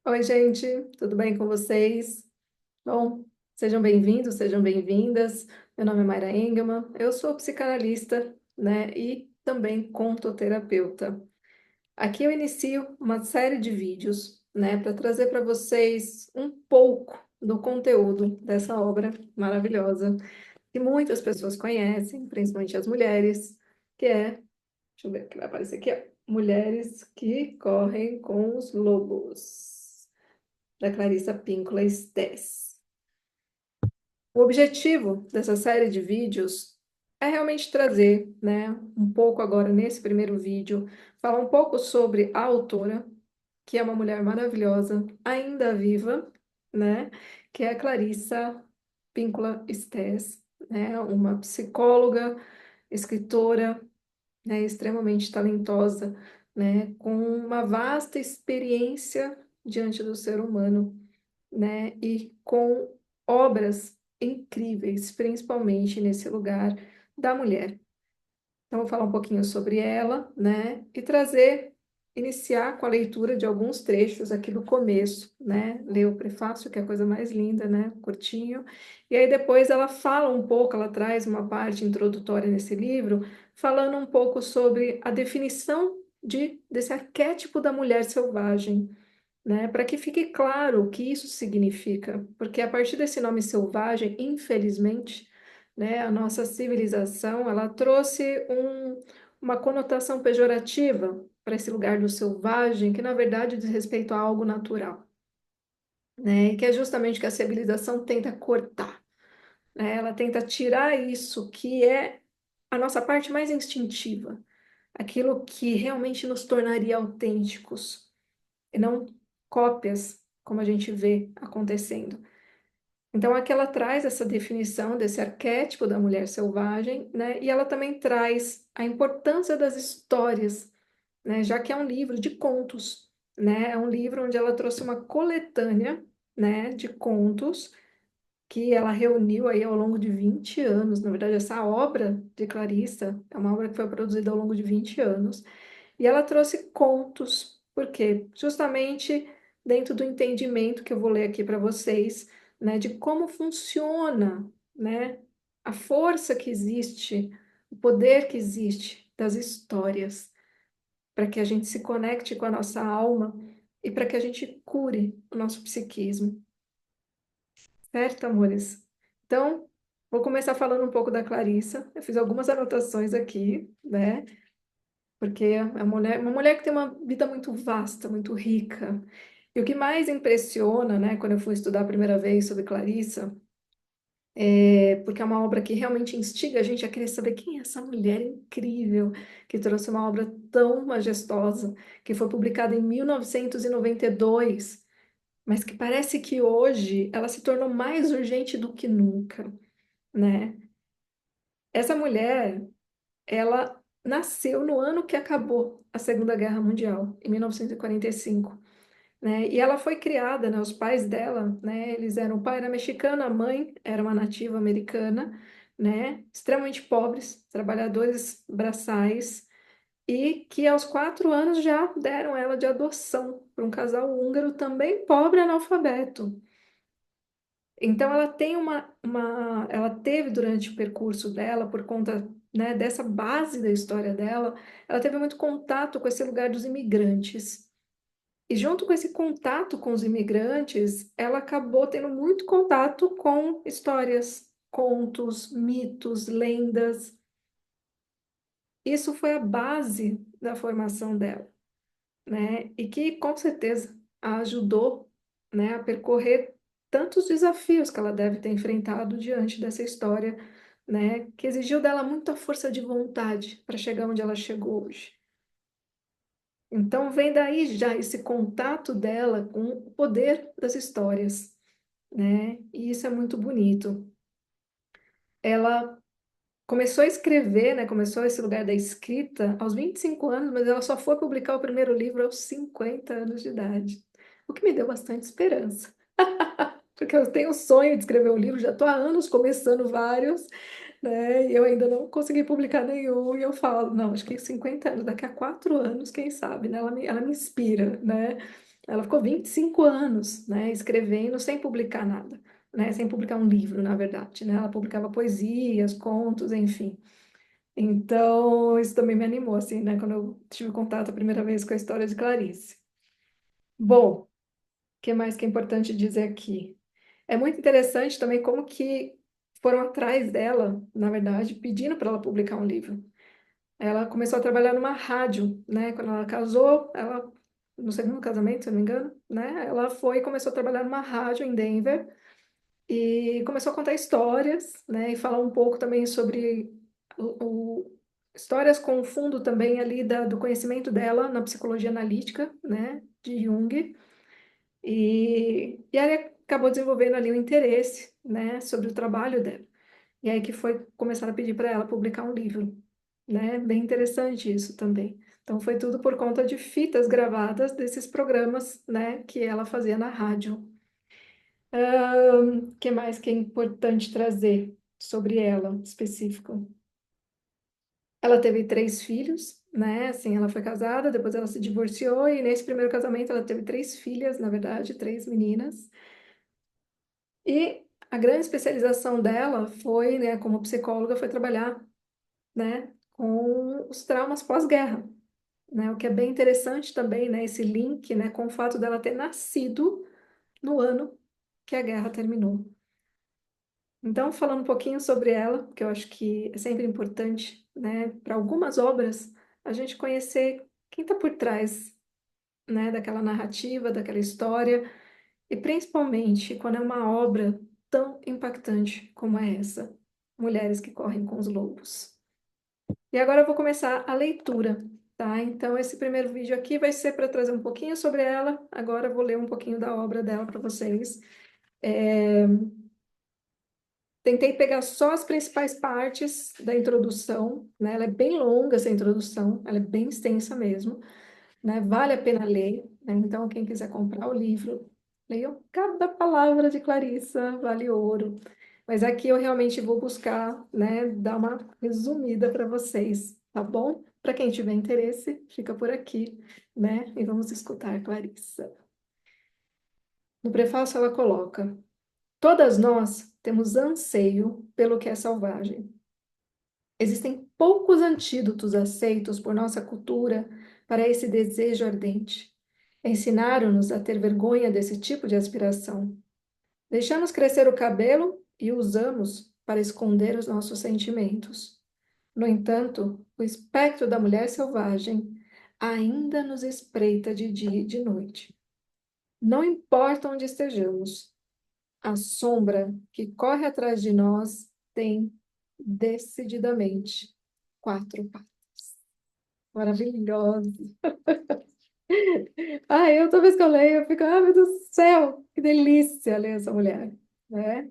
Oi, gente, tudo bem com vocês? Bom, sejam bem-vindos, sejam bem-vindas. Meu nome é Mayra Engelmann, eu sou psicanalista, né, e também contoterapeuta. Aqui eu inicio uma série de vídeos, né, para trazer para vocês um pouco do conteúdo dessa obra maravilhosa que muitas pessoas conhecem, principalmente as mulheres, que é, deixa eu ver o que vai aparecer aqui, ó, Mulheres que Correm com os Lobos, da Clarissa Pinkola Estés. O objetivo dessa série de vídeos é realmente trazer, né, um pouco agora nesse primeiro vídeo, falar um pouco sobre a autora, que é uma mulher maravilhosa, ainda viva, né, que é a Clarissa Pinkola Estés, né, uma psicóloga, escritora, né, extremamente talentosa, né, com uma vasta experiência diante do ser humano, né? E com obras incríveis, principalmente nesse lugar da mulher. Então, vou falar um pouquinho sobre ela, né? E iniciar com a leitura de alguns trechos aqui do começo, né? Ler o prefácio, que é a coisa mais linda, né? Curtinho. E aí depois ela fala um pouco, ela traz uma parte introdutória nesse livro, falando um pouco sobre a definição desse arquétipo da mulher selvagem, né? Para que fique claro o que isso significa, porque a partir desse nome selvagem, infelizmente, né, a nossa civilização, ela trouxe uma conotação pejorativa para esse lugar do selvagem, que na verdade diz respeito a algo natural, né? E que é justamente o que a civilização tenta cortar, né? Ela tenta tirar isso que é a nossa parte mais instintiva, aquilo que realmente nos tornaria autênticos e não cópias, como a gente vê acontecendo. Então, aqui ela traz essa definição desse arquétipo da mulher selvagem, né? E ela também traz a importância das histórias, né? Já que é um livro de contos, né? É um livro onde ela trouxe uma coletânea, né, de contos que ela reuniu aí ao longo de 20 anos. Na verdade, essa obra de Clarissa é uma obra que foi produzida ao longo de 20 anos. E ela trouxe contos, por quê? Justamente dentro do entendimento que eu vou ler aqui para vocês, né, de como funciona, né, a força que existe, o poder que existe das histórias, para que a gente se conecte com a nossa alma e para que a gente cure o nosso psiquismo. Certo, amores? Então, vou começar falando um pouco da Clarissa. Eu fiz algumas anotações aqui, né? Porque é uma mulher que tem uma vida muito vasta, muito rica. E o que mais impressiona, né, quando eu fui estudar a primeira vez sobre Clarissa, é porque é uma obra que realmente instiga a gente a querer saber quem é essa mulher incrível que trouxe uma obra tão majestosa, que foi publicada em 1992, mas que parece que hoje ela se tornou mais urgente do que nunca, né? Essa mulher, ela nasceu no ano que acabou a Segunda Guerra Mundial, em 1945, né? E ela foi criada, né? Os pais dela, né? Eles eram, o pai era mexicano, a mãe era uma nativa americana, né? Extremamente pobres, trabalhadores braçais, e que aos 4 anos já deram ela de adoção para um casal húngaro também pobre, analfabeto. Então, ela tem ela teve durante o percurso dela, por conta, né, dessa base da história dela, ela teve muito contato com esse lugar dos imigrantes. E junto com esse contato com os imigrantes, ela acabou tendo muito contato com histórias, contos, mitos, lendas. Isso foi a base da formação dela, né? E que com certeza a ajudou, né, a percorrer tantos desafios que ela deve ter enfrentado diante dessa história, né, que exigiu dela muita força de vontade para chegar onde ela chegou hoje. Então vem daí já esse contato dela com o poder das histórias, né? E isso é muito bonito. Ela começou a escrever, né? Começou esse lugar da escrita aos 25 anos, mas ela só foi publicar o primeiro livro aos 50 anos de idade, o que me deu bastante esperança. Porque eu tenho o sonho de escrever um livro, já estou há anos começando vários, né? E eu ainda não consegui publicar nenhum. E eu falo, não, acho que 50 anos, daqui a 4 anos, quem sabe, né? Ela me inspira, né? Ela ficou 25 anos, né, escrevendo sem publicar nada, né, sem publicar um livro, na verdade, né? Ela publicava poesias, contos, enfim. Então, isso também me animou, assim, né, quando eu tive contato a primeira vez com a história de Clarice. Bom, o que mais que é importante dizer aqui? É muito interessante também como que foram atrás dela, na verdade, pedindo para ela publicar um livro. Ela começou a trabalhar numa rádio, né? Quando ela casou, ela, no segundo casamento, se eu não me engano, né? Ela foi e começou a trabalhar numa rádio em Denver e começou a contar histórias, né? E falar um pouco também sobre histórias com fundo também ali do conhecimento dela na psicologia analítica, né? De Jung. E aí acabou desenvolvendo ali um interesse, né? Sobre o trabalho dela. E aí que foi começar a pedir para ela publicar um livro, né? Bem interessante isso também. Então foi tudo por conta de fitas gravadas desses programas, né, que ela fazia na rádio. Que mais que é importante trazer sobre ela, específico? Ela teve 3 filhos, né? Assim, ela foi casada, depois ela se divorciou e nesse primeiro casamento ela teve 3 filhas, na verdade, 3 meninas. E a grande especialização dela foi, né, como psicóloga, foi trabalhar, né, com os traumas pós-guerra, né? O que é bem interessante também, né, esse link, né, com o fato dela ter nascido no ano que a guerra terminou. Então, falando um pouquinho sobre ela, que eu acho que é sempre importante, né, para algumas obras, a gente conhecer quem está por trás, né, daquela narrativa, daquela história, e principalmente quando é uma obra tão impactante como é essa, Mulheres que Correm com os Lobos. E agora eu vou começar a leitura, tá? Então, esse primeiro vídeo aqui vai ser para trazer um pouquinho sobre ela, agora eu vou ler um pouquinho da obra dela para vocês. É, Tentei pegar só as principais partes da introdução, né? Ela é bem longa, essa introdução, ela é bem extensa mesmo, né? Vale a pena ler, né? Então, quem quiser comprar o livro, leiam cada palavra de Clarissa, vale ouro. Mas aqui eu realmente vou buscar, né, dar uma resumida para vocês, tá bom? Para quem tiver interesse, fica por aqui, né? E vamos escutar Clarissa. No prefácio ela coloca: todas nós temos anseio pelo que é selvagem. Existem poucos antídotos aceitos por nossa cultura para esse desejo ardente. Ensinaram-nos a ter vergonha desse tipo de aspiração. Deixamos crescer o cabelo e o usamos para esconder os nossos sentimentos. No entanto, o espectro da mulher selvagem ainda nos espreita de dia e de noite. Não importa onde estejamos, a sombra que corre atrás de nós tem decididamente 4 patas. Maravilhoso. Eu, toda vez que eu leio, eu fico, meu Deus do céu, que delícia ler essa mulher, né?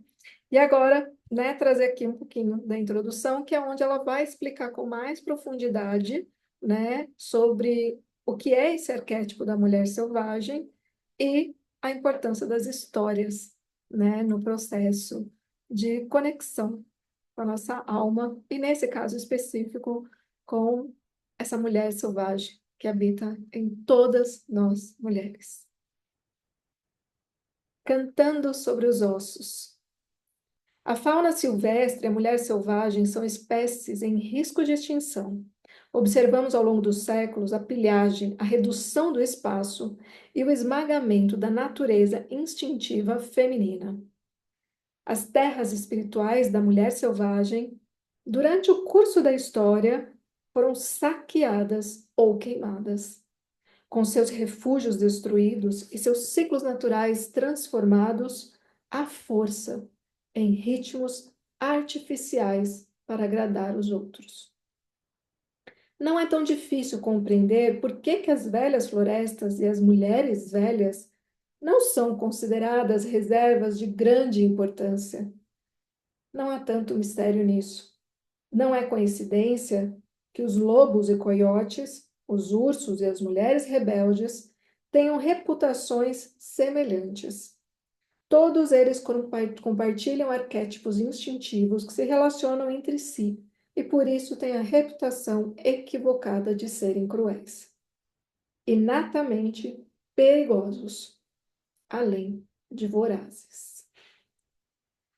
E agora, né, trazer aqui um pouquinho da introdução, que é onde ela vai explicar com mais profundidade, né, sobre o que é esse arquétipo da mulher selvagem e a importância das histórias, né, no processo de conexão com a nossa alma, e nesse caso específico, com essa mulher selvagem que habita em todas nós mulheres. Cantando sobre os ossos. A fauna silvestre e a mulher selvagem são espécies em risco de extinção. Observamos ao longo dos séculos a pilhagem, a redução do espaço e o esmagamento da natureza instintiva feminina. As terras espirituais da mulher selvagem, durante o curso da história, foram saqueadas ou queimadas, com seus refúgios destruídos e seus ciclos naturais transformados à força em ritmos artificiais para agradar os outros. Não é tão difícil compreender por que as velhas florestas e as mulheres velhas não são consideradas reservas de grande importância. Não há tanto mistério nisso. Não é coincidência que os lobos e coiotes, os ursos e as mulheres rebeldes tenham reputações semelhantes. Todos eles compartilham arquétipos instintivos que se relacionam entre si e por isso têm a reputação equivocada de serem cruéis. Inatamente, perigosos, além de vorazes.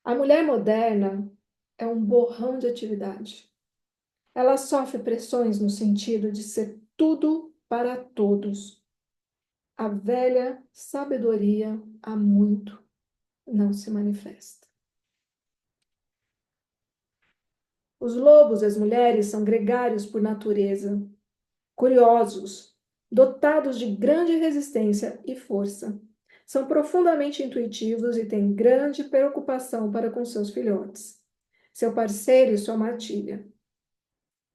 A mulher moderna é um borrão de atividade. Ela sofre pressões no sentido de ser tudo para todos. A velha sabedoria há muito não se manifesta. Os lobos e as mulheres são gregários por natureza, curiosos, dotados de grande resistência e força. São profundamente intuitivos e têm grande preocupação para com seus filhotes, seu parceiro e sua matilha.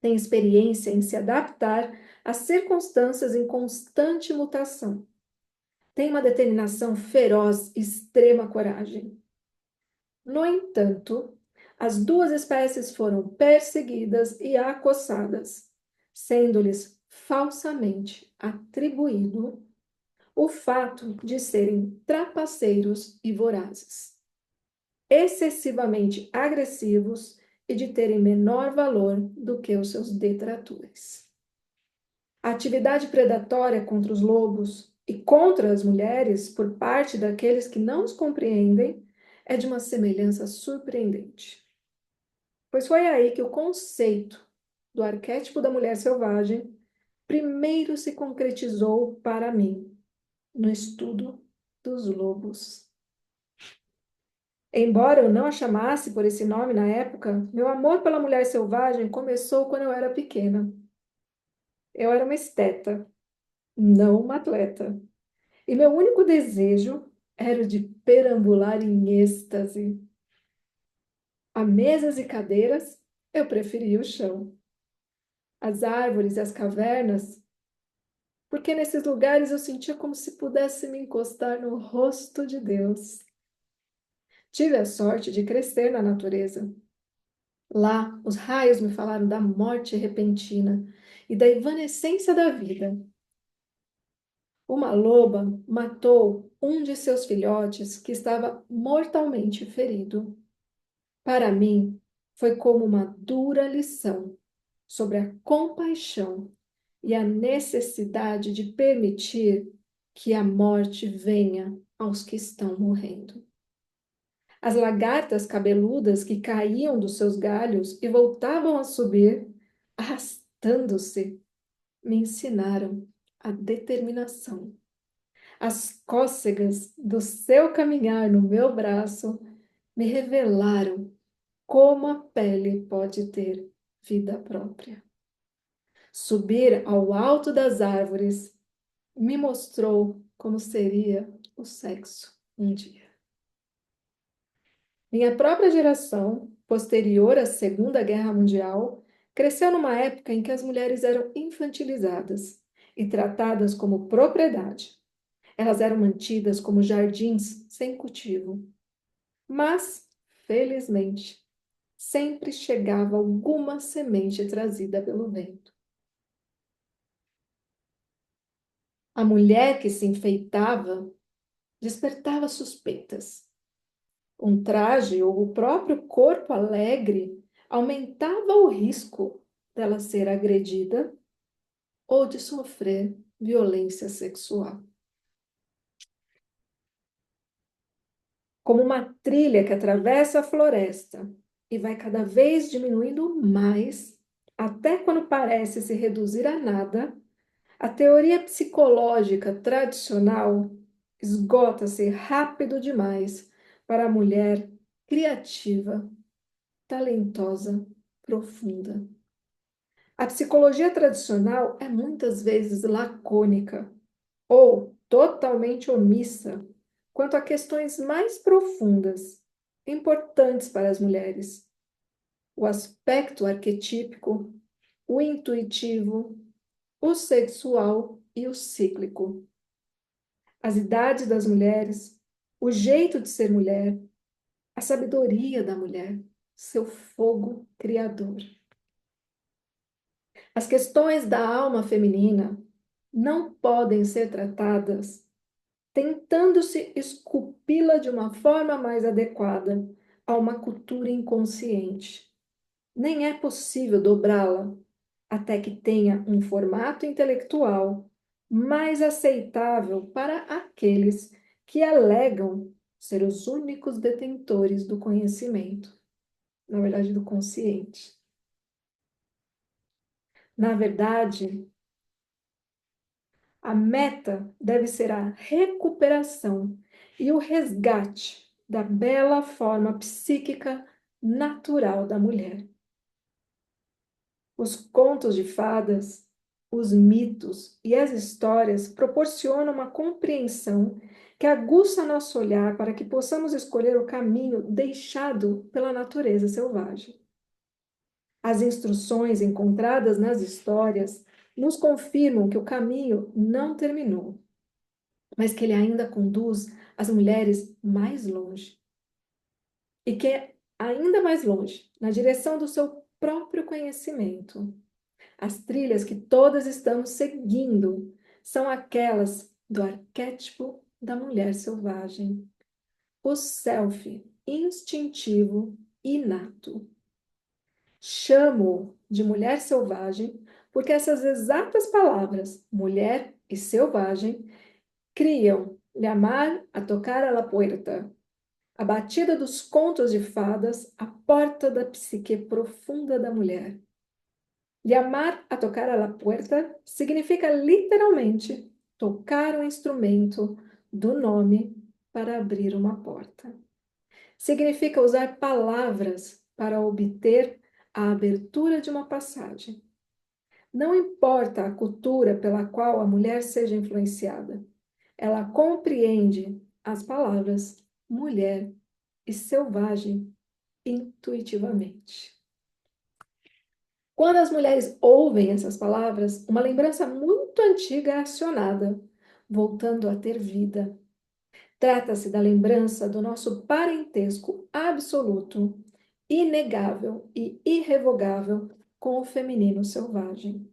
Têm experiência em se adaptar às circunstâncias em constante mutação. Têm uma determinação feroz e extrema coragem. No entanto, as duas espécies foram perseguidas e acossadas, sendo-lhes falsamente atribuído o fato de serem trapaceiros e vorazes, excessivamente agressivos e de terem menor valor do que os seus detratores. A atividade predatória contra os lobos e contra as mulheres por parte daqueles que não os compreendem é de uma semelhança surpreendente. Pois foi aí que o conceito do arquétipo da mulher selvagem primeiro se concretizou para mim, no estudo dos lobos. Embora eu não a chamasse por esse nome na época, meu amor pela mulher selvagem começou quando eu era pequena. Eu era uma esteta, não uma atleta. E meu único desejo era o de perambular em êxtase. A mesas e cadeiras, eu preferia o chão. As árvores e as cavernas, porque nesses lugares eu sentia como se pudesse me encostar no rosto de Deus. Tive a sorte de crescer na natureza. Lá, os raios me falaram da morte repentina e da evanescência da vida. Uma loba matou um de seus filhotes que estava mortalmente ferido. Para mim, foi como uma dura lição sobre a compaixão e a necessidade de permitir que a morte venha aos que estão morrendo. As lagartas cabeludas que caíam dos seus galhos e voltavam a subir, arrastando-se, me ensinaram a determinação. As cócegas do seu caminhar no meu braço me revelaram como a pele pode ter vida própria. Subir ao alto das árvores me mostrou como seria o sexo um dia. Minha própria geração, posterior à Segunda Guerra Mundial, cresceu numa época em que as mulheres eram infantilizadas e tratadas como propriedade. Elas eram mantidas como jardins sem cultivo. Mas, felizmente, sempre chegava alguma semente trazida pelo vento. A mulher que se enfeitava despertava suspeitas. Um traje ou o próprio corpo alegre aumentava o risco dela ser agredida ou de sofrer violência sexual. Como uma trilha que atravessa a floresta e vai cada vez diminuindo mais, até quando parece se reduzir a nada, a teoria psicológica tradicional esgota-se rápido demais para a mulher criativa, talentosa, profunda. A psicologia tradicional é muitas vezes lacônica ou totalmente omissa quanto a questões mais profundas, importantes para as mulheres. O aspecto arquetípico, o intuitivo, o sexual e o cíclico. As idades das mulheres, o jeito de ser mulher, a sabedoria da mulher, seu fogo criador. As questões da alma feminina não podem ser tratadas tentando-se esculpi-la de uma forma mais adequada a uma cultura inconsciente. Nem é possível dobrá-la até que tenha um formato intelectual mais aceitável para aqueles que alegam ser os únicos detentores do conhecimento, na verdade, do consciente. Na verdade, a meta deve ser a recuperação e o resgate da bela forma psíquica natural da mulher. Os contos de fadas, os mitos e as histórias proporcionam uma compreensão que aguça nosso olhar para que possamos escolher o caminho deixado pela natureza selvagem. As instruções encontradas nas histórias nos confirmam que o caminho não terminou, mas que ele ainda conduz as mulheres mais longe. E que é ainda mais longe, na direção do seu próprio conhecimento. As trilhas que todas estamos seguindo são aquelas do arquétipo da mulher selvagem, o self instintivo inato. Chamo de mulher selvagem porque essas exatas palavras, mulher e selvagem, criam llamar a tocar a la puerta, a batida dos contos de fadas, a porta da psique profunda da mulher. Llamar a tocar a la puerta significa literalmente tocar o instrumento do nome para abrir uma porta. Significa usar palavras para obter a abertura de uma passagem. Não importa a cultura pela qual a mulher seja influenciada, ela compreende as palavras mulher e selvagem intuitivamente. Quando as mulheres ouvem essas palavras, uma lembrança muito antiga é acionada, voltando a ter vida. Trata-se da lembrança do nosso parentesco absoluto, inegável e irrevogável com o feminino selvagem.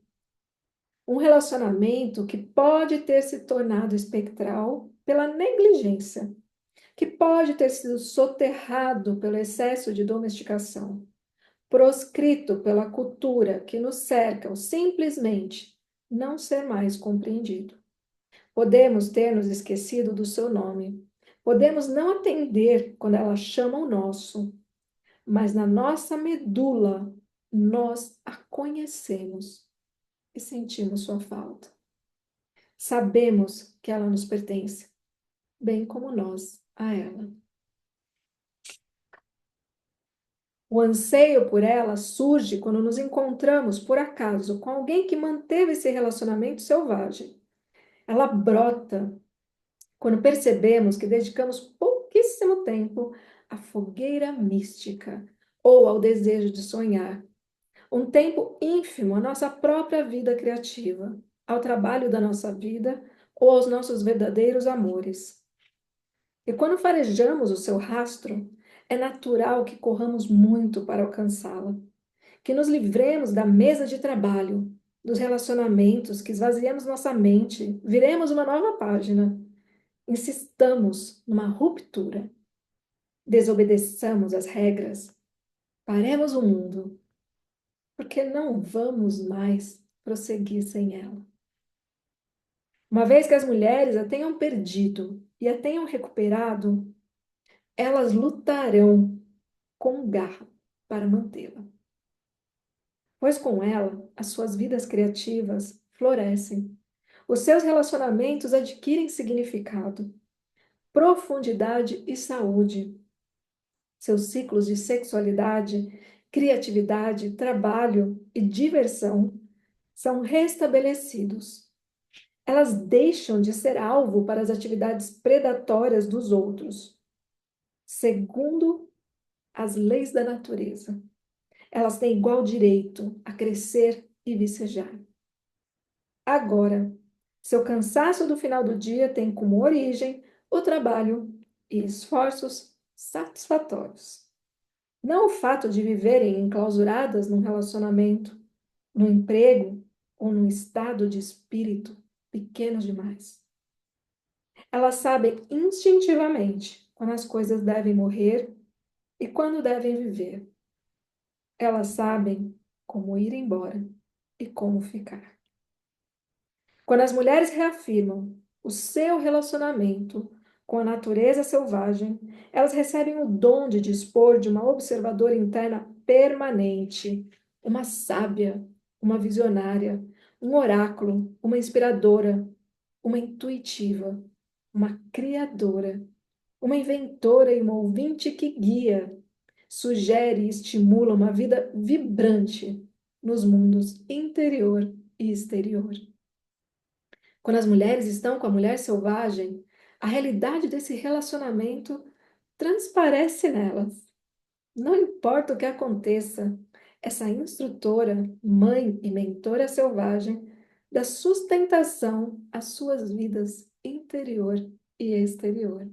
Um relacionamento que pode ter se tornado espectral pela negligência, que pode ter sido soterrado pelo excesso de domesticação, proscrito pela cultura que nos cerca, ou simplesmente não ser mais compreendido. Podemos ter nos esquecido do seu nome. Podemos não atender quando ela chama o nosso, mas na nossa medula nós a conhecemos e sentimos sua falta. Sabemos que ela nos pertence, bem como nós a ela. O anseio por ela surge quando nos encontramos, por acaso, com alguém que manteve esse relacionamento selvagem. Ela brota quando percebemos que dedicamos pouquíssimo tempo à fogueira mística ou ao desejo de sonhar. Um tempo ínfimo à nossa própria vida criativa, ao trabalho da nossa vida ou aos nossos verdadeiros amores. E quando farejamos o seu rastro, é natural que corramos muito para alcançá-la, que nos livremos da mesa de trabalho, dos relacionamentos, que esvaziemos nossa mente, viremos uma nova página, insistamos numa ruptura, desobedeçamos as regras, paremos o mundo, porque não vamos mais prosseguir sem ela. Uma vez que as mulheres a tenham perdido e a tenham recuperado, elas lutarão com garra para mantê-la. Pois com ela, as suas vidas criativas florescem, os seus relacionamentos adquirem significado, profundidade e saúde. Seus ciclos de sexualidade, criatividade, trabalho e diversão são restabelecidos. Elas deixam de ser alvo para as atividades predatórias dos outros, segundo as leis da natureza. Elas têm igual direito a crescer e vicejar. Agora, seu cansaço do final do dia tem como origem o trabalho e esforços satisfatórios. Não o fato de viverem enclausuradas num relacionamento, num emprego ou num estado de espírito pequeno demais. Elas sabem instintivamente quando as coisas devem morrer e quando devem viver. Elas sabem como ir embora e como ficar. Quando as mulheres reafirmam o seu relacionamento com a natureza selvagem, elas recebem o dom de dispor de uma observadora interna permanente, uma sábia, uma visionária, um oráculo, uma inspiradora, uma intuitiva, uma criadora, uma inventora e uma ouvinte que guia, sugere e estimula uma vida vibrante nos mundos interior e exterior. Quando as mulheres estão com a mulher selvagem, a realidade desse relacionamento transparece nelas. Não importa o que aconteça, essa instrutora, mãe e mentora selvagem dá sustentação às suas vidas interior e exterior.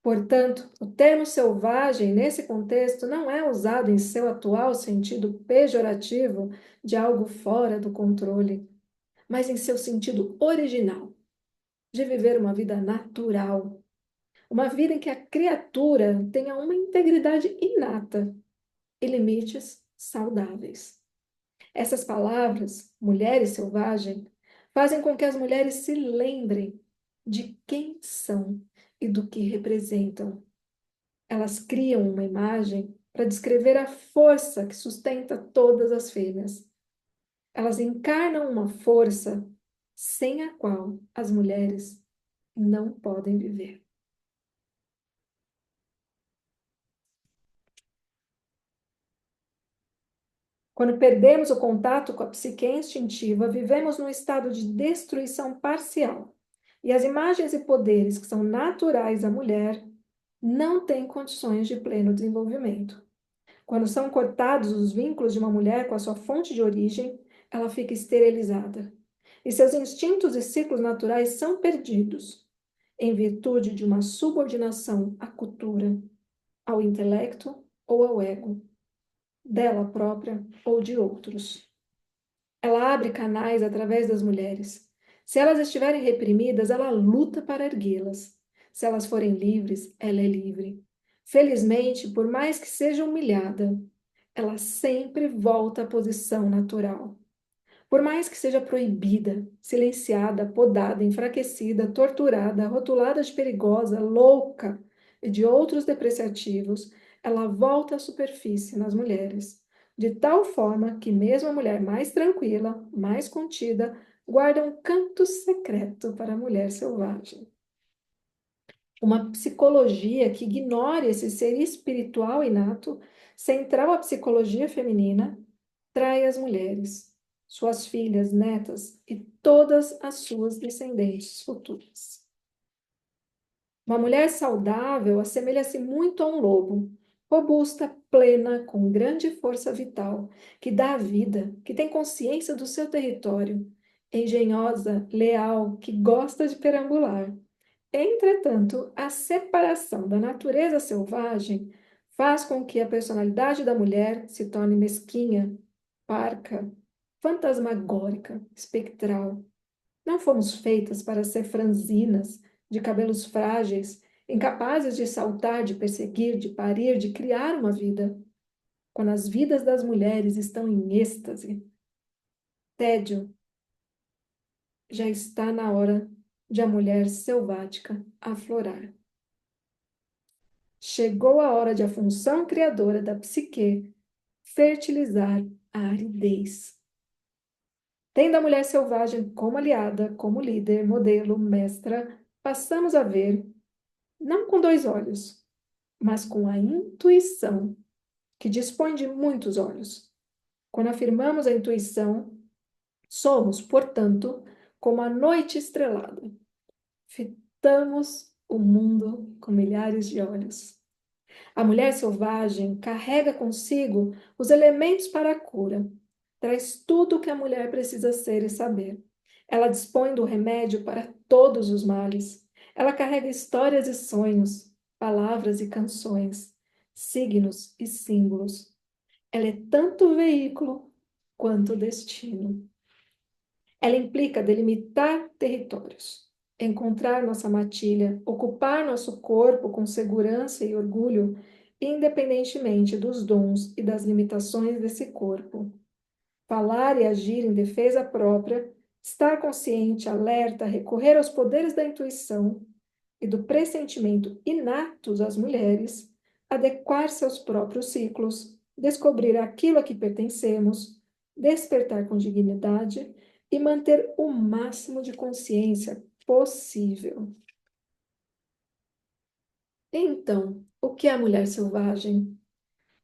Portanto, o termo selvagem, nesse contexto, não é usado em seu atual sentido pejorativo de algo fora do controle, mas em seu sentido original, de viver uma vida natural, uma vida em que a criatura tenha uma integridade inata e limites saudáveis. Essas palavras, mulher e selvagem, fazem com que as mulheres se lembrem de quem são e do que representam. Elas criam uma imagem para descrever a força que sustenta todas as fêmeas. Elas encarnam uma força sem a qual as mulheres não podem viver. Quando perdemos o contato com a psique instintiva, vivemos num estado de destruição parcial. E as imagens e poderes que são naturais à mulher não têm condições de pleno desenvolvimento. Quando são cortados os vínculos de uma mulher com a sua fonte de origem, ela fica esterilizada. E seus instintos e ciclos naturais são perdidos, em virtude de uma subordinação à cultura, ao intelecto ou ao ego, dela própria ou de outros. Ela abre canais através das mulheres. Se elas estiverem reprimidas, ela luta para erguê-las. Se elas forem livres, ela é livre. Felizmente, por mais que seja humilhada, ela sempre volta à posição natural. Por mais que seja proibida, silenciada, podada, enfraquecida, torturada, rotulada de perigosa, louca e de outros depreciativos, ela volta à superfície nas mulheres, de tal forma que mesmo a mulher mais tranquila, mais contida, guarda um canto secreto para a mulher selvagem. Uma psicologia que ignore esse ser espiritual inato, central à psicologia feminina, trai as mulheres, suas filhas, netas e todas as suas descendentes futuras. Uma mulher saudável assemelha-se muito a um lobo, robusta, plena, com grande força vital, que dá a vida, que tem consciência do seu território, engenhosa, leal, que gosta de perambular. Entretanto, a separação da natureza selvagem faz com que a personalidade da mulher se torne mesquinha, parca, fantasmagórica, espectral. Não fomos feitas para ser franzinas, de cabelos frágeis, incapazes de saltar, de perseguir, de parir, de criar uma vida. Quando as vidas das mulheres estão em êxtase, tédio, já está na hora de a mulher selvática aflorar. Chegou a hora de a função criadora da psique fertilizar a aridez. Tendo a mulher selvagem como aliada, como líder, modelo, mestra, passamos a ver, não com dois olhos, mas com a intuição, que dispõe de muitos olhos. Quando afirmamos a intuição, somos, portanto, como a noite estrelada. Fitamos o mundo com milhares de olhos. A mulher selvagem carrega consigo os elementos para a cura. Traz tudo o que a mulher precisa ser e saber. Ela dispõe do remédio para todos os males. Ela carrega histórias e sonhos, palavras e canções, signos e símbolos. Ela é tanto veículo quanto destino. Ela implica delimitar territórios, encontrar nossa matilha, ocupar nosso corpo com segurança e orgulho, independentemente dos dons e das limitações desse corpo. Falar e agir em defesa própria Estar consciente, alerta, recorrer aos poderes da intuição e do pressentimento inatos às mulheres, adequar-se aos próprios ciclos, descobrir aquilo a que pertencemos, despertar com dignidade e manter o máximo de consciência possível. Então, o que é a mulher selvagem?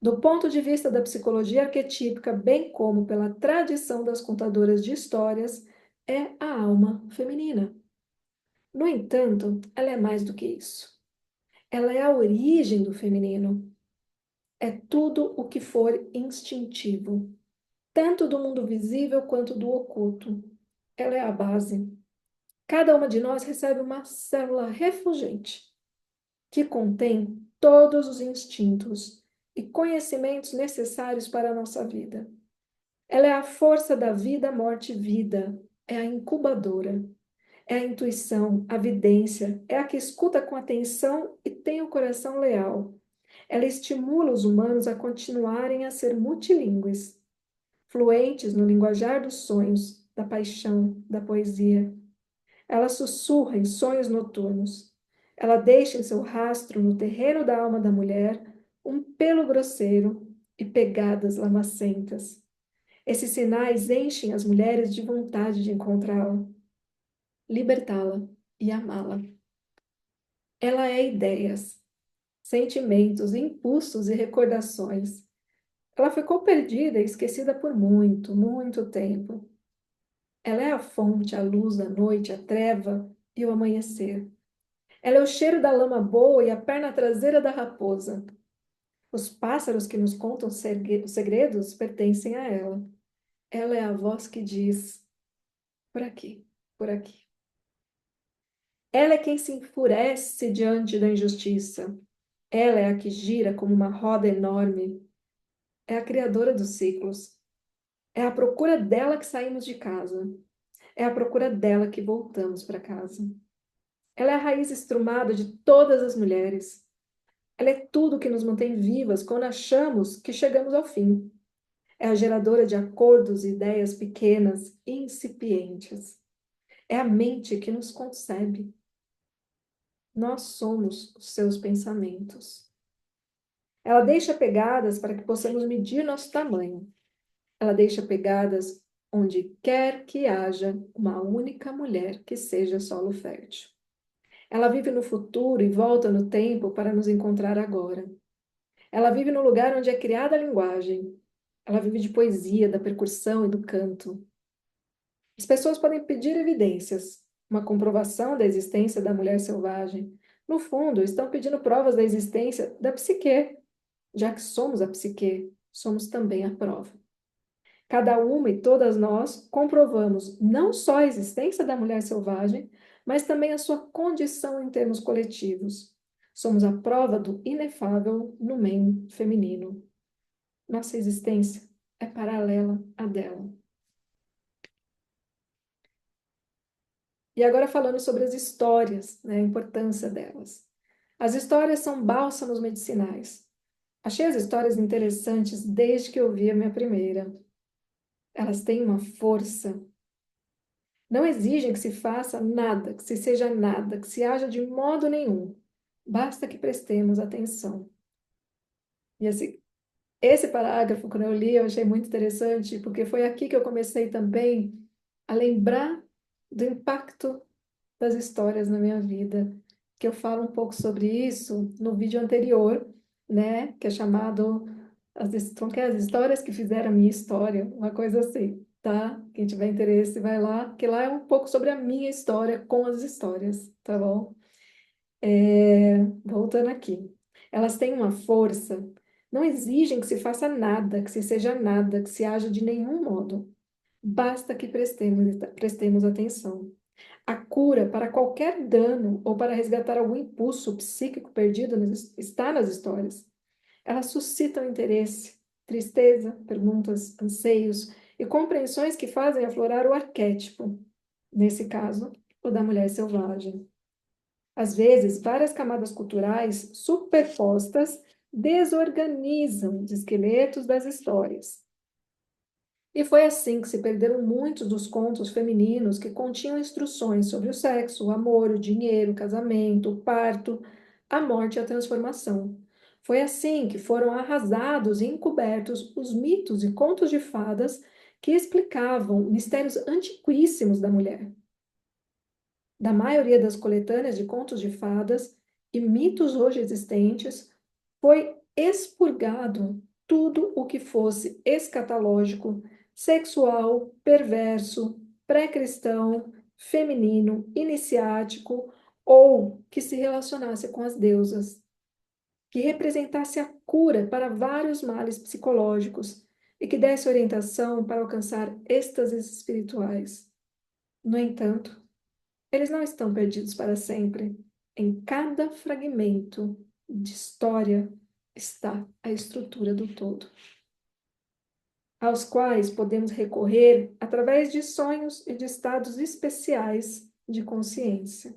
Do ponto de vista da psicologia arquetípica, bem como pela tradição das contadoras de histórias, é a alma feminina. No entanto, ela é mais do que isso. Ela é a origem do feminino. É tudo o que for instintivo, tanto do mundo visível quanto do oculto. Ela é a base. Cada uma de nós recebe uma célula refulgente, que contém todos os instintos e conhecimentos necessários para a nossa vida. Ela é a força da vida, morte e vida. É a incubadora. É a intuição, a vidência. É a que escuta com atenção e tem o coração leal. Ela estimula os humanos a continuarem a ser multilingües, fluentes no linguajar dos sonhos, da paixão, da poesia. Ela sussurra em sonhos noturnos. Ela deixa em seu rastro no terreno da alma da mulher um pelo grosseiro e pegadas lamacentas. Esses sinais enchem as mulheres de vontade de encontrá-la, libertá-la e amá-la. Ela é ideias, sentimentos, impulsos e recordações. Ela ficou perdida e esquecida por muito, muito tempo. Ela é a fonte, a luz da noite, a treva e o amanhecer. Ela é o cheiro da lama boa e a perna traseira da raposa. Os pássaros que nos contam segredos pertencem a ela. Ela é a voz que diz: por aqui, por aqui. Ela é quem se enfurece diante da injustiça. Ela é a que gira como uma roda enorme. É a criadora dos ciclos. É à procura dela que saímos de casa. É à procura dela que voltamos para casa. Ela é a raiz estrumada de todas as mulheres. Ela é tudo que nos mantém vivas quando achamos que chegamos ao fim. É a geradora de acordos e ideias pequenas e incipientes. É a mente que nos concebe. Nós somos os seus pensamentos. Ela deixa pegadas para que possamos medir nosso tamanho. Ela deixa pegadas onde quer que haja uma única mulher que seja solo fértil. Ela vive no futuro e volta no tempo para nos encontrar agora. Ela vive no lugar onde é criada a linguagem. Ela vive de poesia, da percussão e do canto. As pessoas podem pedir evidências, uma comprovação da existência da mulher selvagem. No fundo, estão pedindo provas da existência da psique. Já que somos a psique, somos também a prova. Cada uma e todas nós comprovamos não só a existência da mulher selvagem, mas também a sua condição em termos coletivos. Somos a prova do inefável no meio feminino. Nossa existência é paralela à dela. E agora falando sobre as histórias, né, a importância delas. As histórias são bálsamos medicinais. Achei as histórias interessantes desde que eu vi a minha primeira. Elas têm uma força. Não exigem que se faça nada, que se seja nada, que se haja de modo nenhum. Basta que prestemos atenção. E esse parágrafo, quando eu li, eu achei muito interessante, porque foi aqui que eu comecei também a lembrar do impacto das histórias na minha vida, que eu falo um pouco sobre isso no vídeo anterior, né, que é chamado como que é? As histórias que fizeram a minha história, uma coisa assim, tá? Quem tiver interesse, vai lá, que lá é um pouco sobre a minha história com as histórias, tá bom? Voltando aqui. Elas têm uma força, não exigem que se faça nada, que se seja nada, que se haja de nenhum modo. Basta que prestemos atenção. A cura para qualquer dano ou para resgatar algum impulso psíquico perdido está nas histórias. Elas suscitam interesse, tristeza, perguntas, anseios e compreensões que fazem aflorar o arquétipo, nesse caso, o da mulher selvagem. Às vezes, várias camadas culturais superpostas desorganizam os esqueletos das histórias. E foi assim que se perderam muitos dos contos femininos que continham instruções sobre o sexo, o amor, o dinheiro, o casamento, o parto, a morte e a transformação. Foi assim que foram arrasados e encobertos os mitos e contos de fadas que explicavam mistérios antiquíssimos da mulher. Da maioria das coletâneas de contos de fadas e mitos hoje existentes, foi expurgado tudo o que fosse escatológico, sexual, perverso, pré-cristão, feminino, iniciático ou que se relacionasse com as deusas, que representasse a cura para vários males psicológicos e que desse orientação para alcançar êxtases espirituais. No entanto, eles não estão perdidos para sempre. Em cada fragmento de história está a estrutura do todo, aos quais podemos recorrer através de sonhos e de estados especiais de consciência.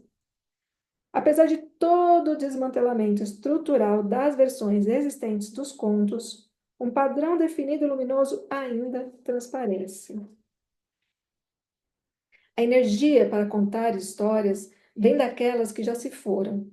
Apesar de todo o desmantelamento estrutural das versões existentes dos contos, um padrão definido e luminoso ainda transparece. A energia para contar histórias vem daquelas que já se foram.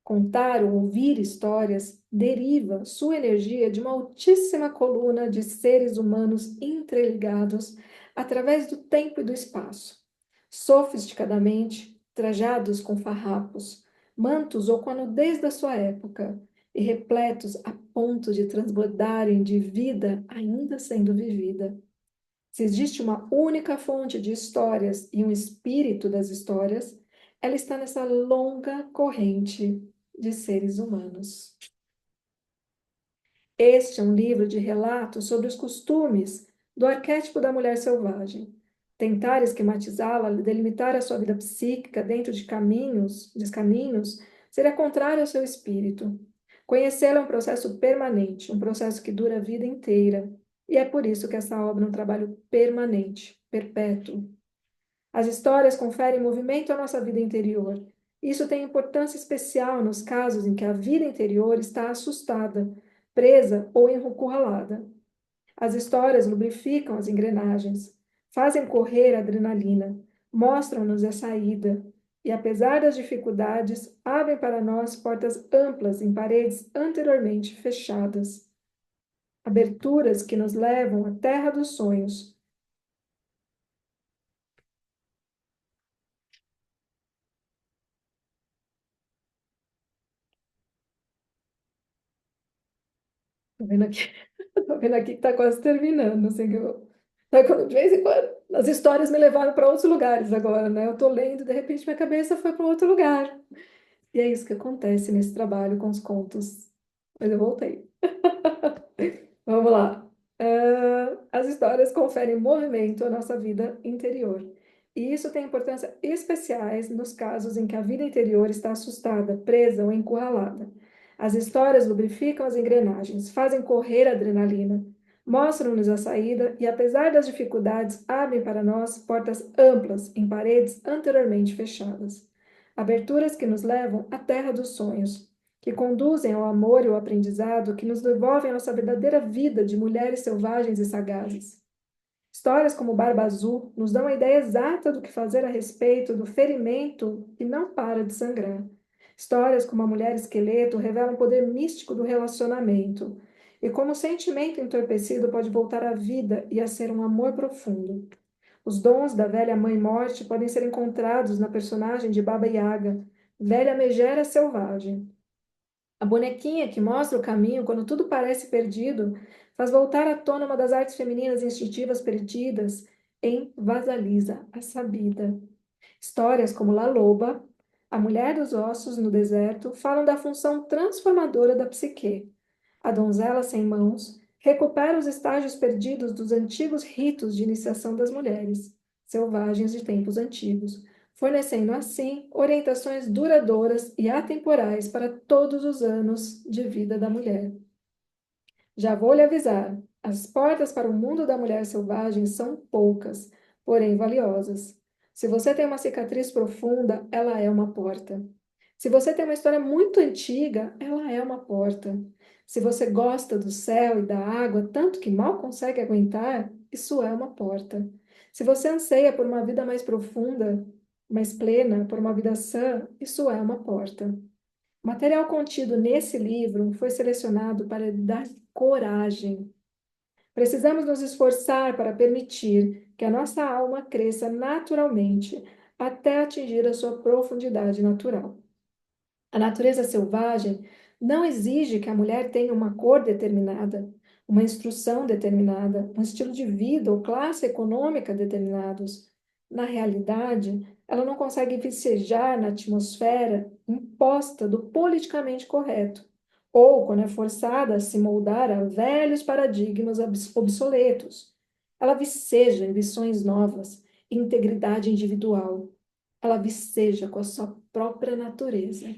Contar ou ouvir histórias deriva sua energia de uma altíssima coluna de seres humanos interligados através do tempo e do espaço, sofisticadamente trajados com farrapos, mantos ou com a nudez da sua época, e repletos a ponto de transbordarem de vida ainda sendo vivida. Se existe uma única fonte de histórias e um espírito das histórias, ela está nessa longa corrente de seres humanos. Este é um livro de relatos sobre os costumes do arquétipo da mulher selvagem. Tentar esquematizá-la, delimitar a sua vida psíquica dentro de caminhos, seria contrário ao seu espírito. Conhecê-la é um processo permanente, um processo que dura a vida inteira. E é por isso que essa obra é um trabalho permanente, perpétuo. As histórias conferem movimento à nossa vida interior. Isso tem importância especial nos casos em que a vida interior está assustada, presa ou encurralada. As histórias lubrificam as engrenagens, fazem correr a adrenalina, mostram-nos a saída e, apesar das dificuldades, abrem para nós portas amplas em paredes anteriormente fechadas. Aberturas que nos levam à terra dos sonhos. Tô vendo aqui, tô vendo aqui que tá quase terminando, assim, que eu... De vez em quando, as histórias me levaram para outros lugares agora, né? Eu tô lendo e de repente minha cabeça foi para outro lugar. E é isso que acontece nesse trabalho com os contos. Mas eu voltei. Vamos lá. As histórias conferem movimento à nossa vida interior. E isso tem importância especiais nos casos em que a vida interior está assustada, presa ou encurralada. As histórias lubrificam as engrenagens, fazem correr a adrenalina, mostram-nos a saída e, apesar das dificuldades, abrem para nós portas amplas em paredes anteriormente fechadas. Aberturas que nos levam à terra dos sonhos, que conduzem ao amor e ao aprendizado, que nos devolvem a nossa verdadeira vida de mulheres selvagens e sagazes. Histórias como Barba Azul nos dão a ideia exata do que fazer a respeito do ferimento que não para de sangrar. Histórias como A Mulher Esqueleto revelam o poder místico do relacionamento e como o sentimento entorpecido pode voltar à vida e a ser um amor profundo. Os dons da velha Mãe Morte podem ser encontrados na personagem de Baba Yaga, velha megera selvagem. A bonequinha que mostra o caminho quando tudo parece perdido faz voltar à tona uma das artes femininas instintivas perdidas em Vasalisa, a Sabida. Histórias como La Loba, A Mulher dos Ossos no Deserto, falam da função transformadora da psique. A donzela sem mãos recupera os estágios perdidos dos antigos ritos de iniciação das mulheres, selvagens de tempos antigos, fornecendo assim orientações duradouras e atemporais para todos os anos de vida da mulher. Já vou lhe avisar, as portas para o mundo da mulher selvagem são poucas, porém valiosas. Se você tem uma cicatriz profunda, ela é uma porta. Se você tem uma história muito antiga, ela é uma porta. Se você gosta do céu e da água tanto que mal consegue aguentar, isso é uma porta. Se você anseia por uma vida mais profunda, mais plena, por uma vida sã, isso é uma porta. O material contido nesse livro foi selecionado para dar coragem. Precisamos nos esforçar para permitir que a nossa alma cresça naturalmente até atingir a sua profundidade natural. A natureza selvagem não exige que a mulher tenha uma cor determinada, uma instrução determinada, um estilo de vida ou classe econômica determinados. Na realidade, ela não consegue vicejar na atmosfera imposta do politicamente correto, ou quando é forçada a se moldar a velhos paradigmas obsoletos. Ela viceja em lições novas, integridade individual. Ela viceja com a sua própria natureza.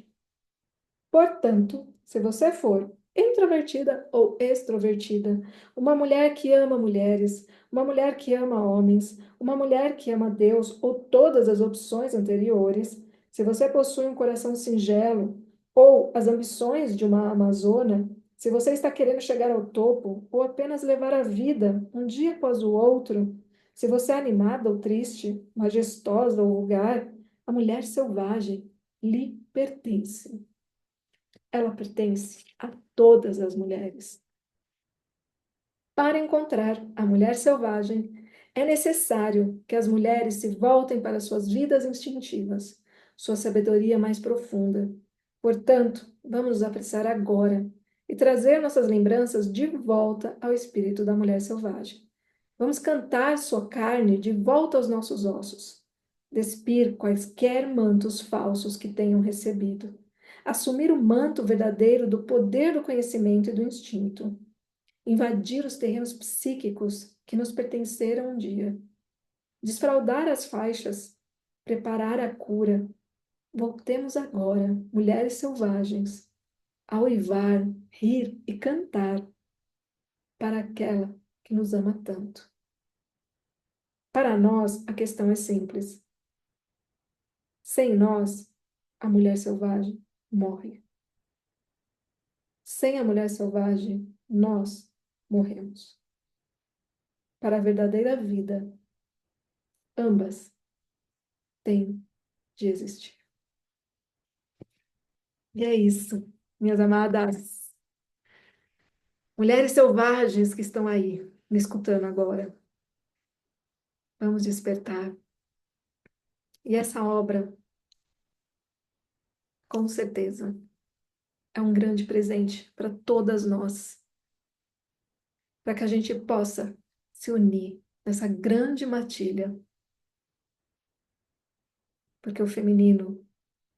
Portanto, se você for introvertida ou extrovertida, uma mulher que ama mulheres, uma mulher que ama homens, uma mulher que ama Deus ou todas as opções anteriores, se você possui um coração singelo ou as ambições de uma amazona, se você está querendo chegar ao topo ou apenas levar a vida um dia após o outro, se você é animada ou triste, majestosa ou vulgar, a mulher selvagem lhe pertence. Ela pertence a todas as mulheres. Para encontrar a mulher selvagem, é necessário que as mulheres se voltem para suas vidas instintivas, sua sabedoria mais profunda. Portanto, vamos nos apressar agora e trazer nossas lembranças de volta ao espírito da mulher selvagem. Vamos cantar sua carne de volta aos nossos ossos, despir quaisquer mantos falsos que tenham recebido, assumir o manto verdadeiro do poder do conhecimento e do instinto, invadir os terrenos psíquicos que nos pertenceram um dia, desfraldar as faixas, preparar a cura. Voltemos agora, mulheres selvagens, a uivar, rir e cantar para aquela que nos ama tanto. Para nós, a questão é simples. Sem nós, a mulher selvagem morre. Sem a mulher selvagem, nós morremos. Para a verdadeira vida, ambas têm de existir. E é isso, minhas amadas. Mulheres selvagens que estão aí, me escutando agora. Vamos despertar. E essa obra, com certeza, é um grande presente para todas nós, para que a gente possa se unir nessa grande matilha, porque o feminino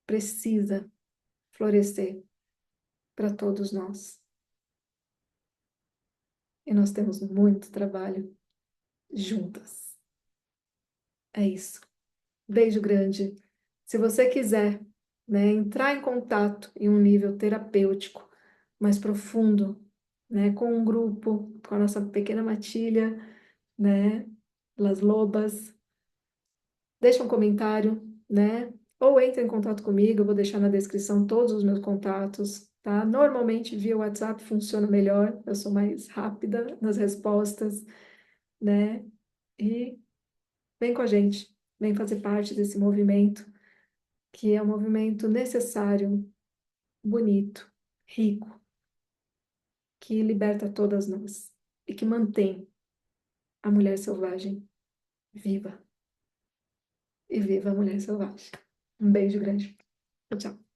precisa florescer para todos nós. E nós temos muito trabalho juntas. É isso. Beijo grande. Se você quiser, né, entrar em contato em um nível terapêutico mais profundo, né, com um grupo, com a nossa pequena matilha, né, Las Lobas, deixa um comentário, né, ou entre em contato comigo, eu vou deixar na descrição todos os meus contatos, tá? Normalmente via WhatsApp funciona melhor, eu sou mais rápida nas respostas, né? E vem com a gente, vem fazer parte desse movimento, que é um movimento necessário, bonito, rico, que liberta todas nós e que mantém a mulher selvagem viva. E viva a mulher selvagem. Um beijo grande. Tchau, tchau.